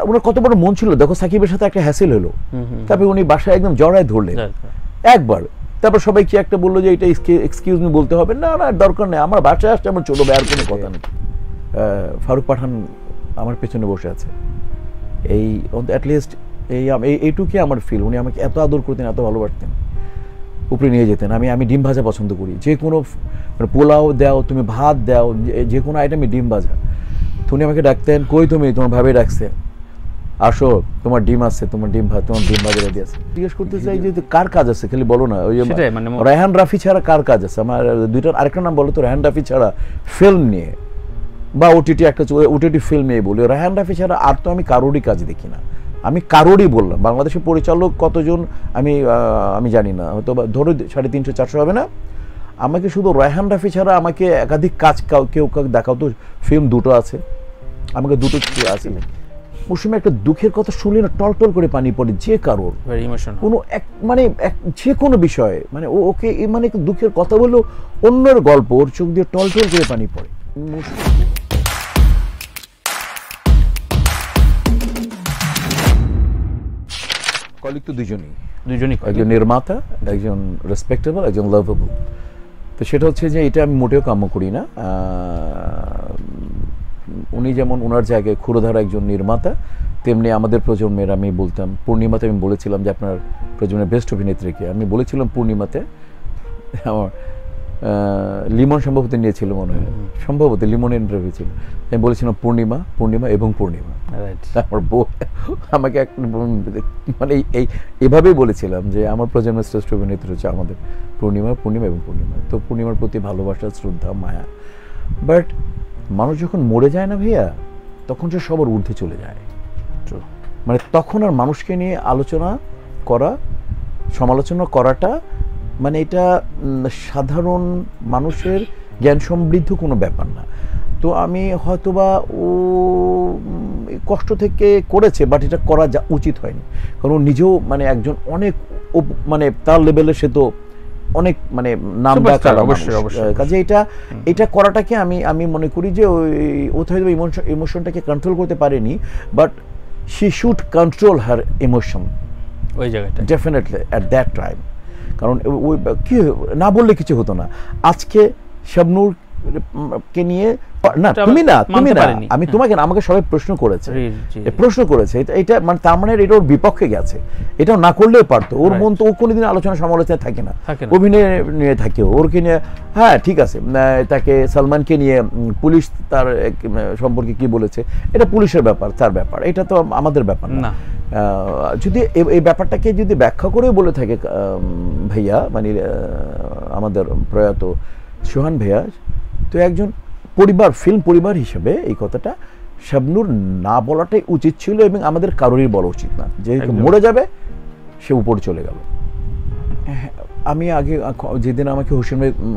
ওনার কত বড় মন ছিল দেখো, সাকিবের সাথে একটা হ্যাসেল হলো, তারপরে উনি বাসায় একদম জড়ায় ধরলেন একবার, তারপর সবাই কি একটা বললো যে এটা এক্সকিউজ মি বলতে হবে, না না দরকার নেই, আমার বাসায় আসছে আমার ছোট ভাই, আর কোনো কথা নেই। ফারুক পাঠান আমার পেছনে বসে আছে, এই অ্যাটলিস্ট এইটুকুই আমার ফিল, উনি আমাকে এত আদর করতেন, এত ভালোবাসতেন, উপরে নিয়ে যেতেন। আমি ডিম ভাজা পছন্দ করি, যে কোনো মানে পোলাও দাও, তুমি ভাত দাও, যে কোনো আইটেমে ডিম ভাজা, তো উনি আমাকে ডাকতেন, কই তুমি, তোমার ভাবে ডাকছে, আসো তোমার ডিম আছে, তোমার ডিম ভাত, তোমার ডিম ভাজা রেডি আছে। জিজ্ঞেস করতে চাই যে কার কাজ আছে, খালি বলো না, ওই রায়হান রাফি ছাড়া কার কাজ আছে, আমার দুইটার আরেকটা নাম বলো তো, রায়হান রাফি ছাড়া ফিল্ম নিয়ে বা ওটিটি একটা ওটিটি ফিল্ম নিয়ে বলি, রায়হান রাফি ছাড়া আর তো আমি কারোরই কাজ দেখি না, আমি কারোরই বললাম। বাংলাদেশের পরিচালক কতজন আমি জানি না, হয়তো ধরো 350-400 হবে না, আমাকে শুধু রায়হান রাফি ছাড়া আমাকে একাধিক কাজ কেউ দেখাও তো, ফিল্ম দুটো আছে, আমাকে দুটো আছে। মৌসুমে একটা দুঃখের কথা শুনলে না টলটল করে পানি পড়ে, যে কারোর কোনো মানে যে কোনো বিষয়ে, মানে ওকে মানে দুঃখের কথা বললেও অন্যের গল্প ওর চোখ দিয়ে টলটল করে পানি পড়ে। কলিগ তো দুজনই, একজন নির্মাতা, একজন রেসপেক্টেবল, একজন লাভেবল। তো সেটা হচ্ছে যে এটা আমি মোটেও কাম্য করি না। উনি যেমন ওনার জায়গায় ক্ষুরধার একজন নির্মাতা, তেমনি আমাদের প্রজন্মের, আমি বলতাম পূর্ণিমাতে, আমি বলেছিলাম যে আপনার প্রজন্মের বেস্ট অভিনেত্রীকে, আমি বলেছিলাম পূর্ণিমাতে, আমার লিমন সম্ভবত নিয়েছিল মনে হয়, সম্ভবত লিমনের ইন্টারভিউ ছিল, আমি বলেছিলাম পূর্ণিমা এবং পূর্ণিমা। আমার বউ আমাকে মানে এভাবেই বলেছিলাম যে আমার প্রজন্মের শ্রেষ্ঠ অভিনেত্রী হচ্ছে আমাদের পূর্ণিমা এবং পূর্ণিমা। তো পূর্ণিমার প্রতি ভালোবাসা, শ্রদ্ধা, মায়া। বাট মানুষ যখন মরে যায় না ভাইয়া, তখন সে সবার ঊর্ধ্বে চলে যায়, মানে তখন আর মানুষকে নিয়ে আলোচনা করা, সমালোচনা করাটা মানে এটা সাধারণ মানুষের জ্ঞান সমৃদ্ধ কোনো ব্যাপার না। তো আমি হয়তোবা ও কষ্ট থেকে করেছে, বাট এটা করা উচিত হয়নি, কারণ ও নিজেও মানে একজন অনেক মানে তার লেভেলে সে তো অনেক মানে নাম ডাকা, কাজে এটা করাটাকে আমি মনে করি যে ও তো হয়তো ইমোশনটাকে কন্ট্রোল করতে পারেনি, but she should control her emotion ওই জায়গাটা ডেফিনেটলি অ্যাট দ্যাট টাইম। কারণ ওই কি না বললে কিছু হতো না। আজকে শাবনূর কে নিয়ে না, তুমি না আমি তোমাকে না, আমাকে সবাই প্রশ্ন করেছে এটা মানে তার মানে এটা ওর বিপক্ষে গেছে, এটাও না করলেও পারতো। ওর মন তো ও কোনোদিন আলোচনা সমালোচনায় থাকে না, অভিনয় নিয়ে থাকে, ওরকে নিয়ে হ্যাঁ ঠিক আছে, তাকে সালমানকে নিয়ে পুলিশ তার সম্পর্কে কি বলেছে, এটা পুলিশের ব্যাপার, তার ব্যাপার, এটা তো আমাদের ব্যাপার না। যদি এই ব্যাপারটাকে যদি ব্যাখ্যা করে বলে থাকে ভাইয়া, মানে আমাদের প্রয়াত সোহান ভাইয়া, তো একজন ফিল্ম পরিবার হিসেবে এই কথাটা শাবনূর না বলাটাই উচিত ছিল, এবং আমাদের কারোরই বলা উচিত না যে মরে যাবে সে উপরে চলে গেল। আমি আগে যেদিন আমাকে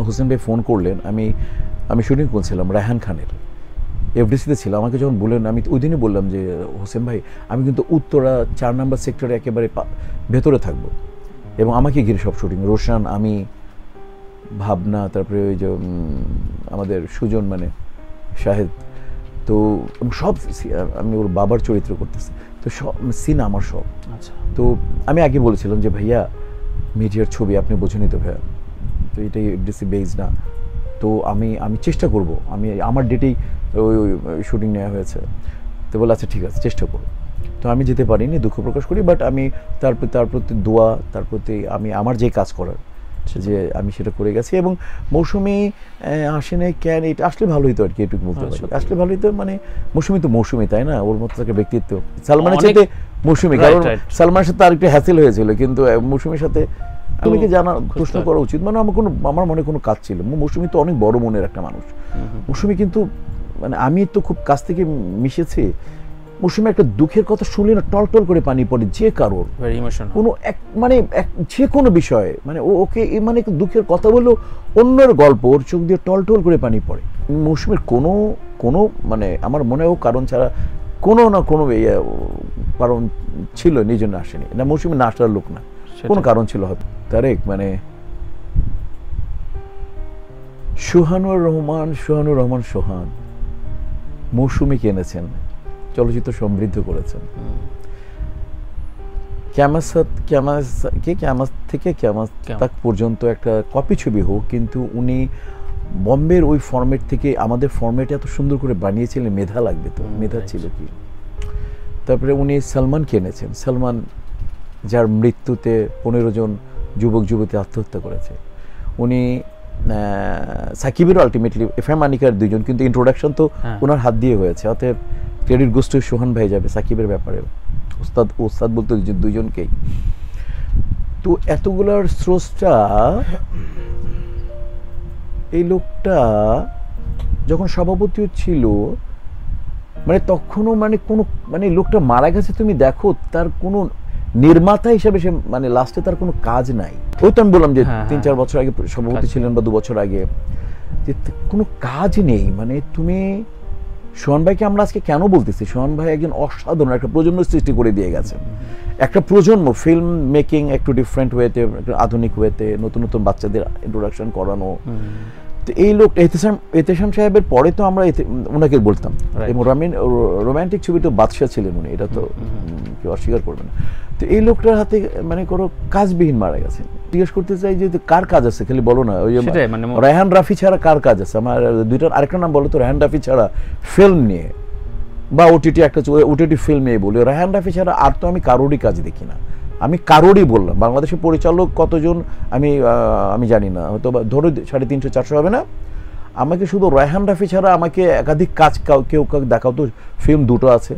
হোসেন ভাই ফোন করলেন, আমি শুটিং করছিলাম রায়হান খানের, এফডিসিতে ছিল। আমাকে যখন বললেন, আমি ওই দিনই বললাম যে হোসেন ভাই আমি কিন্তু উত্তরা 4 নম্বর সেক্টরে একেবারে ভেতরে থাকবো, এবং আমাকে ঘিরে সব শুটিং, রোশান, আমি, ভাবনা, তারপরে ওই যে আমাদের সুজন মানে শাহেদ, তো সব আমি ওর বাবার চরিত্র করতেছি, তো সব সিন আমার সব। আচ্ছা, তো আমি আগে বলেছিলাম যে ভাইয়া মিডিয়ার ছবি আপনি বোঝেনই তো ভাইয়া, তো এটাই এফডিসি বেজ না, তো আমি চেষ্টা করব, আমার ডেটেই ওই শুটিং নেওয়া হয়েছে। তো বলে আচ্ছা ঠিক আছে চেষ্টা করো। তো আমি যেতে পারিনি, দুঃখ প্রকাশ করি, বাট আমি তার প্রতি দোয়া, তার প্রতি আমার যে কাজ করার যে আমি সেটা করে গেছি। এবং মৌসুমি আসে নাই কেন, এটা আসলে ভালো হইতো আর কি, এটুকু বলতে পারি, আসলে ভালো হইতো। মানে মৌসুমি তো মৌসুমি, তাই না, ওর মতো একটা ব্যক্তিত্ব সালমানের সাথে মৌসুমি, কারণ সালমানের সাথে আর একটু হ্যাসেল হয়েছিল, কিন্তু মৌসুমির সাথে তুমিকে জানা প্রশ্ন করা উচিত। মানে আমার মনে কোনো কাজ ছিল, মৌসুমি তো অনেক বড় মনের একটা মানুষ। মৌসুমি কিন্তু মানে আমি তো খুব কাছ থেকে মিশেছি, মৌসুমে একটা দুঃখের কথা শুনলে না টলটল করে পানি পড়ে, যে কারোর কোনো মানে যে কোনো বিষয়ে, মানে ওকে মানে দুঃখের কথা বললেও অন্যের গল্প ওর চোখ দিয়ে টলটল করে পানি পড়ে। মৌসুমের কোনো মানে আমার মনে হয় কারণ ছাড়া কোনো না কোনো কারণ ছিল, নিজের না আসেনি না, মৌসুমে না আসার লোক না, কোনো কারণ ছিল হয়তো। তারেক মানে সোহানুর রহমান সোহান মৌসুমি কিনেছেন, চলচ্চিত্র সমৃদ্ধ করেছেন। ক্যামাস থেকে ক্যামাস তাক পর্যন্ত একটা কপি ছবি হোক, কিন্তু উনি বম্বের ওই ফরম্যাট থেকে আমাদের ফরম্যাটে এত সুন্দর করে বানিয়েছিলেন, মেধা লাগবে তো, মেধা ছিল কি। তারপরে উনি সালমানকে এনেছেন, সালমান যার মৃত্যুতে 15 জন যুবক যুবতী আত্মহত্যা করেছে। উনি সাকিবেরও আলটিমেটলি এফএম আনিকার দুইজন, কিন্তু ইন্ট্রোডাকশন তো ওনার হাত দিয়ে হয়েছে, অতএব ক্রেডিট গোস টু সোহান ভাই যাবে সাকিবের ব্যাপারে, ওস্তাদ বলতে দুইজনকেই। তো এতগুলার স্রষ্টা এই লোকটা যখন সভাপতিও ছিল, মানে তখনও মানে কোনো মানে লোকটা মারা গেছে, তুমি দেখো তার কোনো নির্মাতা হিসেবে সে মানে লাস্টে তার কোনো কাজ নাই। ওই তো আমি বললাম যে 3-4 বছর আগে সভাপতি ছিলেন বা 2 বছর আগে, যে কোনো কাজ নেই। মানে তুমি সোহান ভাইকে আমরা আজকে কেন বলতেছি, সোহান ভাই একজন অসাধারণ একটা প্রজন্ম সৃষ্টি করে দিয়ে গেছেন, একটা প্রজন্ম ফিল্ম মেকিং একটু ডিফারেন্ট ওয়েতে, একটু আধুনিক ওয়েতে, নতুন নতুন বাচ্চাদের ইন্ট্রোডাকশন করানো। তো এই লোক এহতেশাম সাহেবের পরে তো আমরা ওনাকে বলতাম, এবং রোমান্টিক ছবি তো বাদশা ছিলেন উনি, এটা তো কেউ অস্বীকার করবে না। তো এই লোকটার হাতে মানে কোনো কাজবিহীন মারা গেছে। জিজ্ঞেস করতে চাই যে কার কাজ আছে, খালি বলো না। ওই রায়হান রাফি ছাড়া কার কাজ আছে? আমার দুইটার আরেকটা নাম বলো তো, রায়হান রাফি ছাড়া ফিল্ম নিয়ে বা ওটিটি ফিল্ম নিয়ে বলি, রায়হান রাফি ছাড়া আর তো আমি কারোরই কাজ দেখি না। আমি কারোরই বললাম, বাংলাদেশের পরিচালক কতজন আমি জানি না, হয়তো ধরো 350-400 হবে না। আমাকে শুধু রায়হান রাফি ছাড়া আমাকে একাধিক কাজ কেউ দেখাও তো, ফিল্ম 2টো আছে,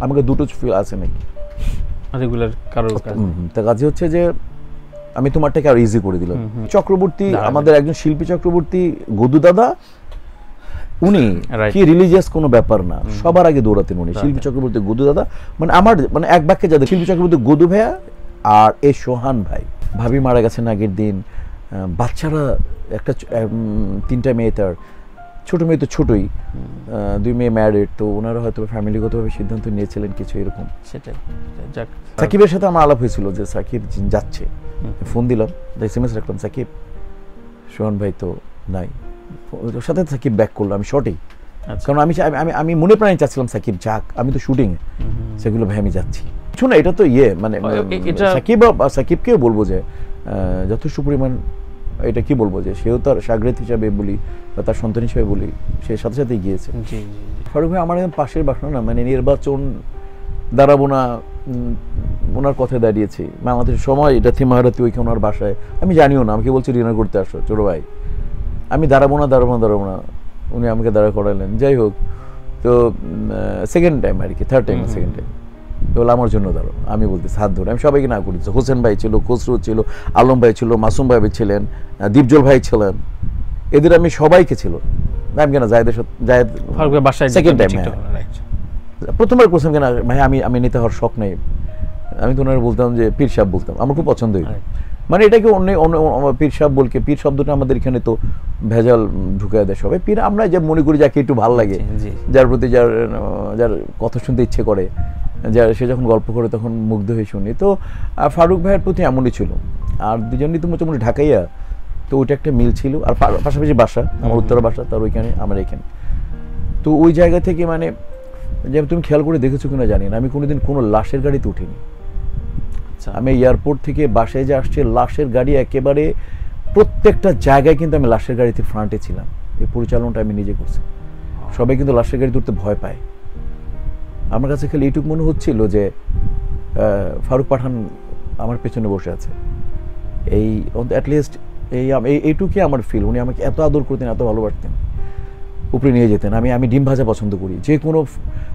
আমাকে 2টো ফিল্ম আছে নাকি রেগুলার কারোর কাজ। তা কাজে হচ্ছে যে আমি তোমারটাকে আর ইজি করে দিলাম। চক্রবর্তী, আমাদের একজন শিল্পী চক্রবর্তী, গদু দাদা, উনি কি রিলিজিয়াস কোনো ব্যাপার না, সবার আগে দৌড়াতেন উনি। শিল্পী চক্রবর্তী, গদু দাদা, মানে আমার মানে এক বাক্যে যাদের, শিল্পী চক্রবর্তী, গদু ভাইয়া আর এই সোহান ভাই। ভাবি মারা গেছেন আগের দিন, বাচ্চারা একটা 3টা মেয়ে, তার ছোট মেয়ে তো ছোটই, 2 মেয়ে ম্যারিড, তো ওনারা হয়তো ফ্যামিলিগতভাবে সিদ্ধান্ত নিয়েছিলেন কিছু এরকম। সেটাই। সাকিবের সাথে আমার আলাপ হয়েছিল যে সাকিব যাচ্ছে, ফোন দিলাম, SMS রাখলাম, সাকিব, সোহান ভাই তো নাই। ওর সাথে সাকিব ব্যাক করলো, আমি শর্টেই, কারণ আমি মনে প্রাণে চাচ্ছিলাম সাকিব যাক, আমি তো শুটিং সেগুলো ভাই আমি যাচ্ছি। শোনো, এটা তো মানে সাকিবকেও বলবো যে যথেষ্ট পরিমাণ, এটা কি বলবো যে সেও তার সাগরেদ হিসাবে বলি বা তার সন্তান হিসাবে বলি, সে সাথে সাথে গিয়েছে। ফারুক ভাই আমার একদম পাশের বাসা না, মানে নির্বাচন দাঁড়াবো না ওনার কথায় দাঁড়িয়েছি, বাংলাদেশের সময় এটা থিমাহারাতে ওইখানে ওনার বাসায়, আমি জানিও না, আমাকে বলছে ডিনার করতে আসো ছোট ভাই, আমি দাঁড়াবো না, উনি আমাকে দাঁড়া করালেন। যাই হোক, তো সেকেন্ড টাইম আর কি, থার্ড টাইম, সেকেন্ড টাইম বলে আমার জন্য দাঁড়ো, আমি বলতেছি হাত ধরে, আমি সবাইকে না করেছি। হোসেন ভাই ছিল, খসরু ছিল, আলম ভাই ছিল, মাসুম ভাই ছিলেন, দীপজল ভাই ছিলেন, এদের আমি সবাইকে ছিল। আমি কেন জায়েদ সেকেন্ড টাইম, প্রথমবার করছিলাম কেন ভাই, আমি নেতা হওয়ার শখ নেই, আমি তো ওনারা বলতাম যে পীর সাহেব বলতাম, আমার খুব পছন্দ হইল। মানে এটাকে অন্য পীর সাহেব বলকে, পীর শব্দটা আমাদের এখানে তো ভেজাল ঢুকায় দেয় সবাই। পীর আমরা যে মনে করি যাকে একটু ভালো লাগে, যার প্রতি যার কথা শুনতে ইচ্ছে করে, সে যখন গল্প করে তখন মুগ্ধ হয়ে শুনি। তো ফারুক ভাইয়ের প্রতি এমনই ছিল। আর দুজনই তো মোটামুটি ঢাকাইয়া, তো ওইটা একটা মিল ছিল। আর পাশাপাশি বাসা, আমার উত্তরা বাসা, তার ওইখানে, আমার এখানে। তো ওই জায়গা থেকে মানে, যে তুমি খেয়াল করে দেখেছো কিনা জানি না, আমি কোনোদিন কোনো লাশের গাড়িতে উঠিনি। আমি এয়ারপোর্ট থেকে বাসায় যে আসছে, লাশের গাড়ি একেবারে প্রত্যেকটা জায়গায় কিন্তু আমি লাশের গাড়িতে ফ্রন্টে ছিলাম। এই পরিচালনাটা আমি নিজে করছি। সবাই কিন্তু লাশের গাড়ি তুলতে ভয় পায়। আমার কাছে খালি এইটুকু মনে হচ্ছিল যে ফারুক পাঠান আমার পেছনে বসে আছে, এই অ্যাটলিস্ট এইটুকুই আমার ফিল। উনি আমাকে এত আদর করতেন, এত ভালোবাসতেন, উপরে নিয়ে যেতেন। আমি ডিম ভাজা পছন্দ করি, যে কোনো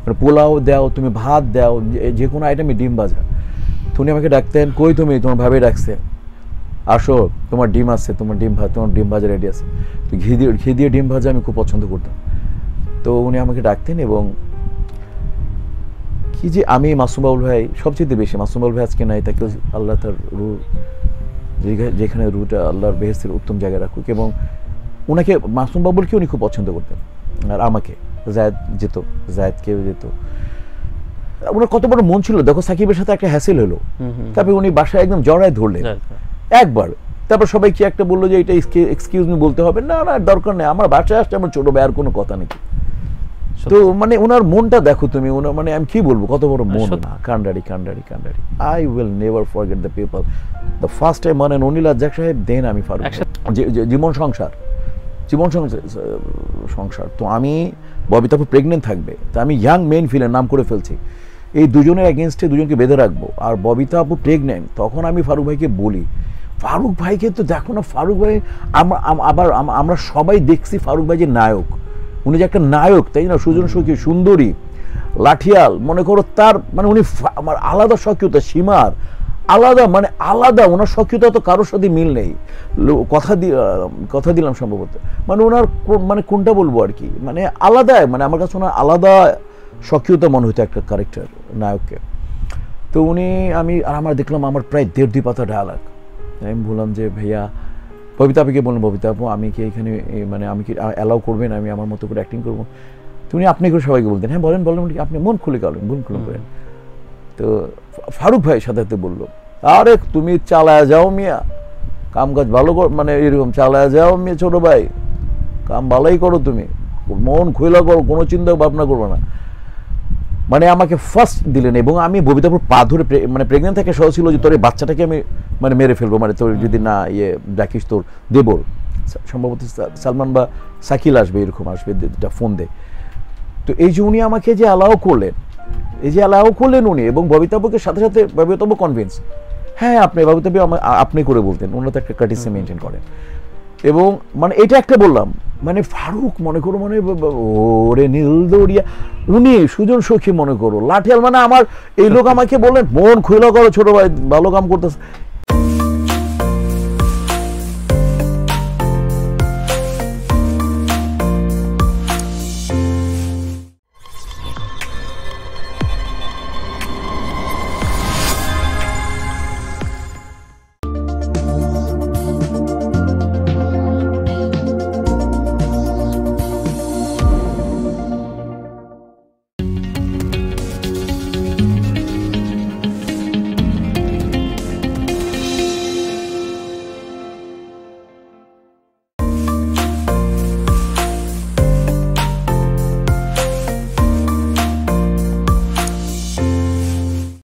মানে পোলাও দাও, তুমি ভাত দাও, যে কোনো আইটেমে ডিম ভাজা। তো উনি আমাকে ডাকতেন, কই তুমি, তোমার ভাবে ডাকছে, আসো তোমার ডিম আছে, তোমার ডিম ভাজা রেডি আছে। তো ঘি দিয়ে ডিম ভাজা আমি খুব পছন্দ করতাম। তো উনি আমাকে ডাকতেন। এবং কি যে আমি মাসুম বাবুল ভাই সবচেয়ে বেশি, মাসুম বাবুল ভাই আজকে নাই, তাকে আল্লাহ তার যেখানে রুটা আল্লাহর বেহেস্তের উত্তম জায়গায় রাখুক। এবং ওনাকে, মাসুম বাবুলকে উনি খুব পছন্দ করতেন, আর আমাকে জায়েদকেও যেত। ওনার কত বড় মন ছিল দেখো, সাকিবের সাথে একটা হ্যাসেল হলো, তারপরে উনি বাসায় একদম জড়ায় ধরলেন একবার। তারপর সবাই কি একটা বললো যে এটা এক্সকিউজ মি বলতে হবে না, দরকার নেই, আমার বাসায় আসছে আমার ছোট ভাই, আর কোনো কথা নেই। তো মানে ওনার মনটা দেখো তুমি, ওনার মানে আমি কি বলবো কত বড় মন, কান্ডারি কান্ডারি কান্ডারি। I will never forget the people. The first time মানে অনিল রাজ্জাক সাহেব, দেন আমি ফারুক, জীবন সংসার, জীবন সংসার। তো আমি ববিতা আপু প্রেগনেন্ট থাকবে, তো আমি ইয়াং মেন ফিল্মের নাম করে ফেলছি, এই দুজনের এগেনস্টে দুজনকে বেঁধে রাখবো, আর ববিতা আপু প্রেগনেন্ট। তখন আমি ফারুক ভাইকে বলি, ফারুক ভাইকে তো দেখো না, ফারুক ভাই আবার আমরা সবাই দেখছি ফারুক ভাই যে নায়ক, উনি যে একটা নায়ক, তাই না, সুজন সুখী, সুন্দরী, লাঠিয়াল, মনে করো তার মানে উনি আমার আলাদা সক্রিয়তা, সীমার আলাদা, মানে আলাদা, ওনার সক্রিয়তা তো কারোর সাথে মিল নেই। কথা দিলাম সম্ভবত, মানে ওনার মানে কোনটা বলবো আর কি, মানে আলাদা, মানে আমার কাছে ওনার আলাদা সক্রিয়তা মনে হতো একটা ক্যারেক্টার নায়ককে। তো উনি আমার দেখলাম আমার প্রায় 1.5-2 পাতা ডায়ালগ। আমি বললাম যে ভাইয়া, ববিতা আপুকে বললাম, ববিতা আপু আমি কি এখানে মানে আমি কি অ্যালাউ করবেন, আমি আমার মতো করে অ্যাক্টিং করবো? তুমি আপনি করে সবাইকে বলতেন, হ্যাঁ বলেন বলেন, আপনি মন খুলে গেলেন, মন খুলে করেন। তো ফারুক ভাই সাথে বললো, আরে তুমি চালায় যাও মিয়া, কাম কাজ ভালো কর, মানে এরকম চালায় যাও মিয়া ছোট ভাই, কাম ভালোই করো তুমি, মন খুলে করো, কোনো চিন্তা ভাবনা করবো না। মানে আমাকে ফার্স্ট দিলেন, এবং আমি ববিতাপুর পা ধরে, মানে প্রেগনেন্ট থেকে সহ ছিল যে তোর এই বাচ্চাটাকে আমি মানে মেরে ফেলবো, মানে তোর যদি না ডাকিস তোর দেবর, সম্ভবত সালমান বা শাকিল আসবে, এরকম আসবে, ফোন দে। তো এই যে উনি আমাকে যে অ্যালাউ করলেন, উনি, এবং ববিতাপুকে সাথে সাথে ববিতাপু কনভিন্স, হ্যাঁ আপনি ববিতাপু আপনি করে বলতেন, ওনারা তো একটা কার্টিসি মেনটেন করেন। এবং মানে এটা একটা বললাম, মানে ফারুক মনে করো, মানে ওরে নীল দৌড়িয়া, উনি সুজন সখী মনে করো, লাঠিয়াল, মানে আমার এই লোক আমাকে বললেন মন খুলে করো ছোট ভাই, ভালো কাম করতেছে।